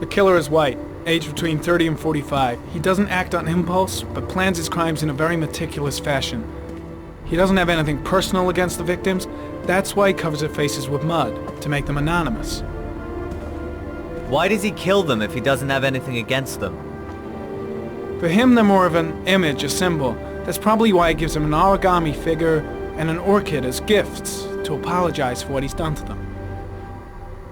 The killer is white, aged between 30 and 45. He doesn't act on impulse, but plans his crimes in a very meticulous fashion. He doesn't have anything personal against the victims. That's why he covers their faces with mud, to make them anonymous. Why does he kill them if he doesn't have anything against them? For him, they're more of an image, a symbol. That's probably why he gives them an origami figure and an orchid as gifts, to apologize for what he's done to them.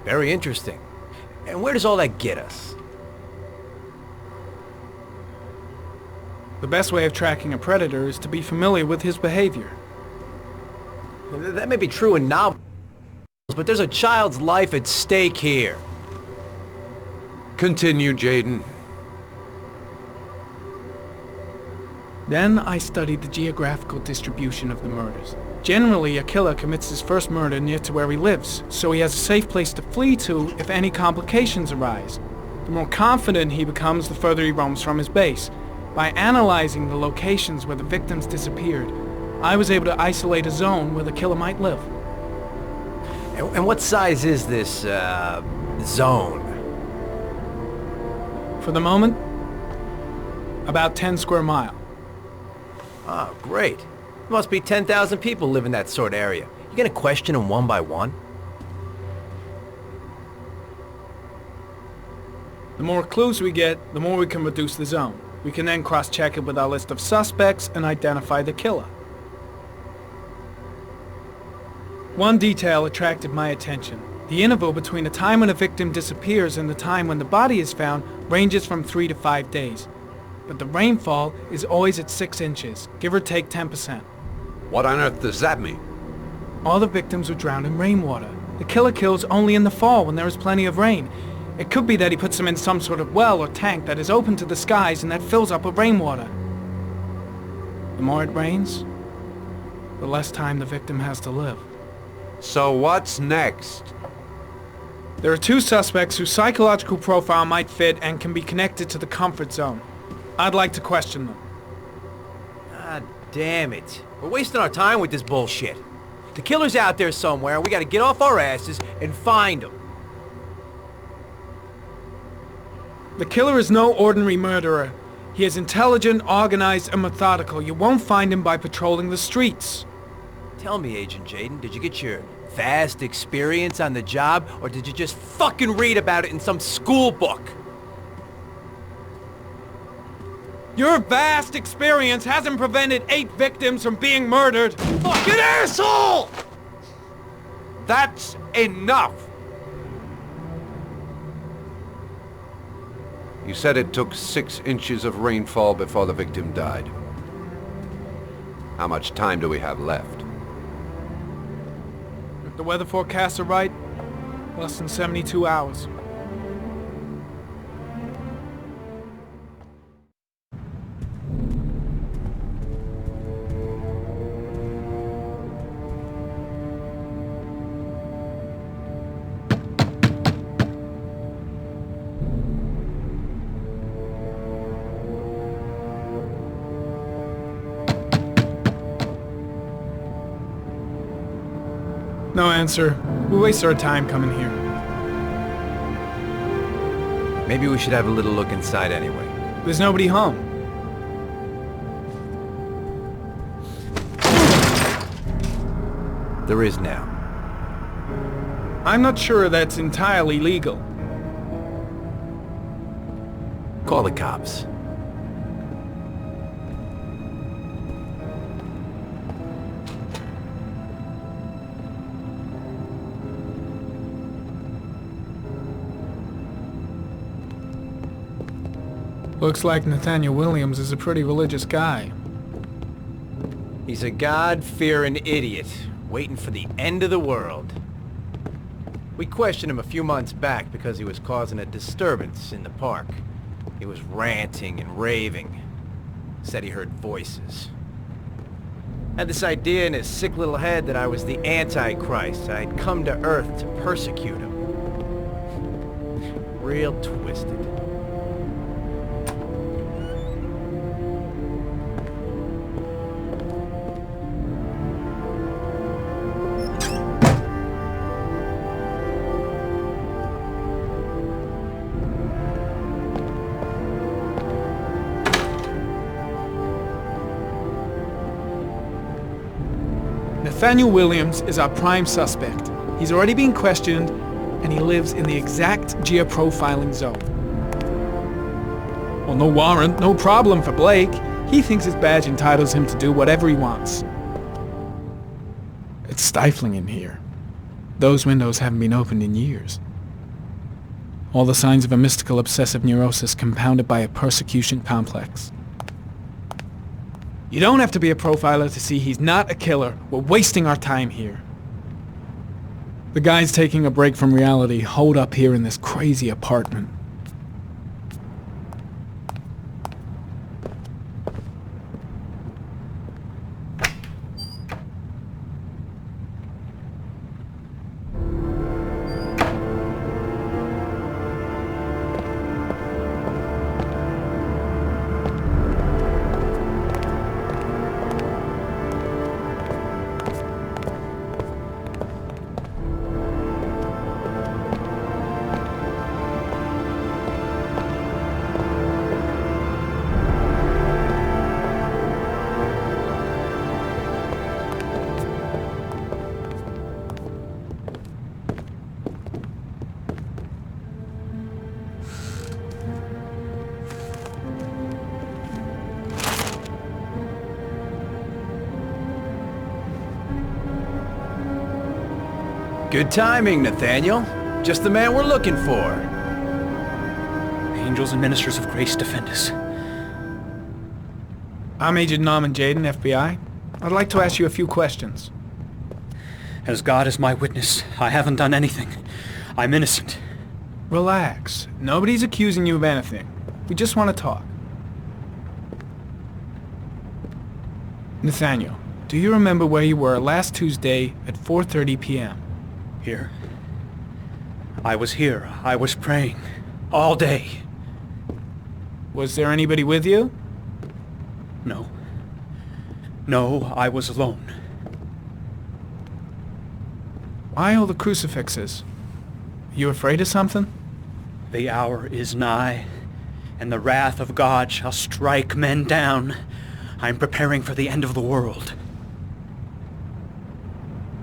Very interesting. And where does all that get us? The best way of tracking a predator is to be familiar with his behavior. That may be true in novels, but there's a child's life at stake here. Continue, Jaden. Then I studied the geographical distribution of the murders. Generally, a killer commits his first murder near to where he lives, so he has a safe place to flee to if any complications arise. The more confident he becomes, the further he roams from his base. By analyzing the locations where the victims disappeared, I was able to isolate a zone where the killer might live. And what size is this, zone? For the moment, about 10 square miles. Oh, great. There must be 10,000 people live in that sort of area. You gonna question them one by one? The more clues we get, the more we can reduce the zone. We can then cross-check it with our list of suspects and identify the killer. One detail attracted my attention. The interval between the time when a victim disappears and the time when the body is found ranges from 3 to 5 days. But the rainfall is always at 6 inches, give or take 10%. What on earth does that mean? All the victims were drowned in rainwater. The killer kills only in the fall when there is plenty of rain. It could be that he puts them in some sort of well or tank that is open to the skies and that fills up with rainwater. The more it rains, the less time the victim has to live. So what's next? There are 2 suspects whose psychological profile might fit and can be connected to the comfort zone. I'd like to question them. God damn it. We're wasting our time with this bullshit. The killer's out there somewhere, and we gotta get off our asses and find him. The killer is no ordinary murderer. He is intelligent, organized, and methodical. You won't find him by patrolling the streets. Tell me, Agent Jaden, did you get your vast experience on the job, or did you just fucking read about it in some school book? Your vast experience hasn't prevented 8 victims from being murdered. Fucking asshole! That's enough! You said it took 6 inches of rainfall before the victim died. How much time do we have left? If the weather forecasts are right, less than 72 hours. No answer. We waste our time coming here. Maybe we should have a little look inside anyway. There's nobody home. There is now. I'm not sure that's entirely legal. Call the cops. Looks like Nathaniel Williams is a pretty religious guy. He's a God-fearing idiot, waiting for the end of the world. We questioned him a few months back because he was causing a disturbance in the park. He was ranting and raving. Said he heard voices. Had this idea in his sick little head that I was the Antichrist. I'd come to Earth to persecute him. Real twisted. Nathaniel Williams is our prime suspect. He's already been questioned, and he lives in the exact geoprofiling zone. Well, no warrant, no problem for Blake. He thinks his badge entitles him to do whatever he wants. It's stifling in here. Those windows haven't been opened in years. All the signs of a mystical obsessive neurosis compounded by a persecution complex. You don't have to be a profiler to see he's not a killer. We're wasting our time here. The guy's taking a break from reality, holed up here in this crazy apartment. Good timing, Nathaniel. Just the man we're looking for. Angels and ministers of grace defend us. I'm Agent Norman Jaden, FBI. I'd like to ask you a few questions. As God is my witness, I haven't done anything. I'm innocent. Relax. Nobody's accusing you of anything. We just want to talk. Nathaniel, do you remember where you were last Tuesday at 4:30 p.m.? Here. I was here. I was praying. All day. Was there anybody with you? No. No, I was alone. Why all the crucifixes? You afraid of something? The hour is nigh, and the wrath of God shall strike men down. I'm preparing for the end of the world.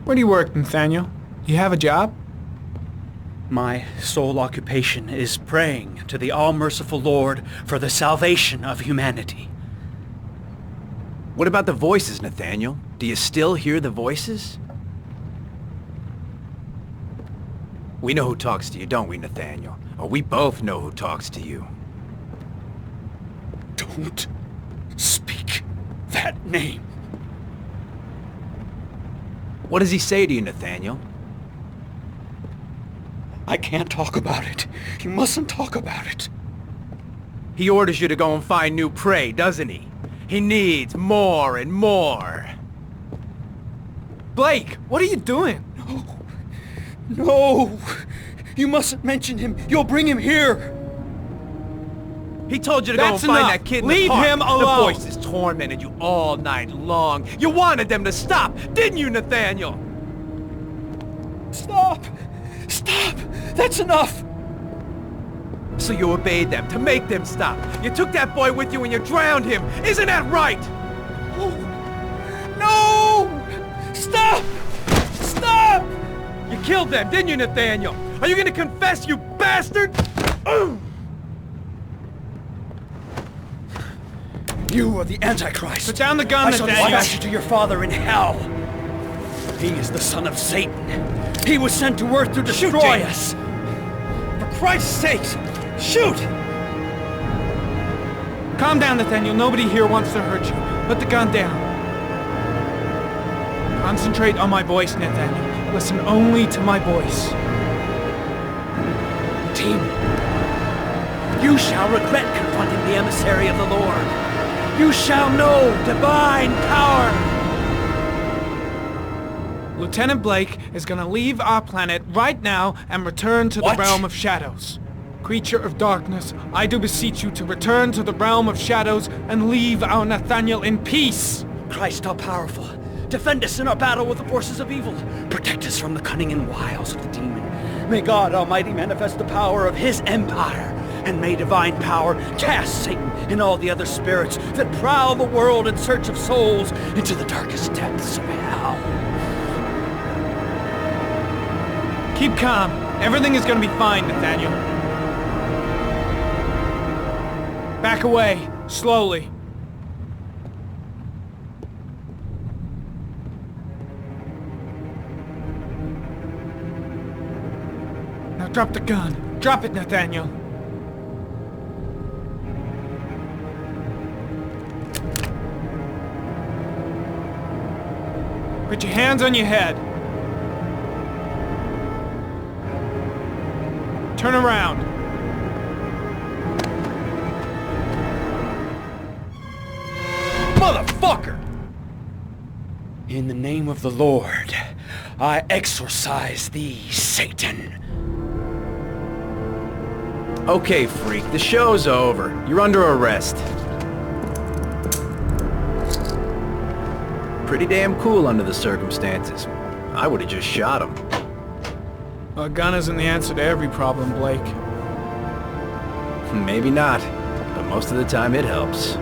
Where do you work, Nathaniel? You have a job? My sole occupation is praying to the all-merciful Lord for the salvation of humanity. What about the voices, Nathaniel? Do you still hear the voices? We know who talks to you, don't we, Nathaniel? Or we both know who talks to you. Don't speak that name. What does he say to you, Nathaniel? I can't talk about it. You mustn't talk about it. He orders you to go and find new prey, doesn't he? He needs more and more. Blake, what are you doing? No! You mustn't mention him. You'll bring him here. He told you to go and That's find enough. that kid in Leave the park. him The alone. voices tormented you all night long. You wanted them to stop, didn't you, Nathaniel? Stop! Stop! That's enough! So you obeyed them to make them stop. You took that boy with you and you drowned him. Isn't that right? No! Stop! Stop! You killed them, didn't you, Nathaniel? Are you gonna confess, you bastard? You are the Antichrist. Put down the gun, I shall Nathaniel. dispatch you to your father in hell. He is the son of Satan. He was sent to earth to destroy us. For Christ's sake, shoot! Calm down, Nathaniel. Nobody here wants to hurt you. Put the gun down. Concentrate on my voice, Nathaniel. Listen only to my voice. Team, you shall regret confronting the emissary of the Lord. You shall know divine power. Lieutenant Blake is gonna leave our planet right now and return to the What? realm of shadows. Creature of darkness, I do beseech you to return to the realm of shadows and leave our Nathaniel in peace. Christ all-powerful, defend us in our battle with the forces of evil. Protect us from the cunning and wiles of the demon. May God Almighty manifest the power of His empire, and may divine power cast Satan and all the other spirits that prowl the world in search of souls into the darkest depths of hell. Keep calm. Everything is gonna be fine, Nathaniel. Back away, slowly. Now drop the gun. Drop it, Nathaniel. Put your hands on your head. Turn around. Motherfucker! In the name of the Lord, I exorcise thee, Satan. Okay, freak, the show's over. You're under arrest. Pretty damn cool under the circumstances. I would've just shot him. A gun isn't the answer to every problem, Blake. Maybe not, but most of the time it helps.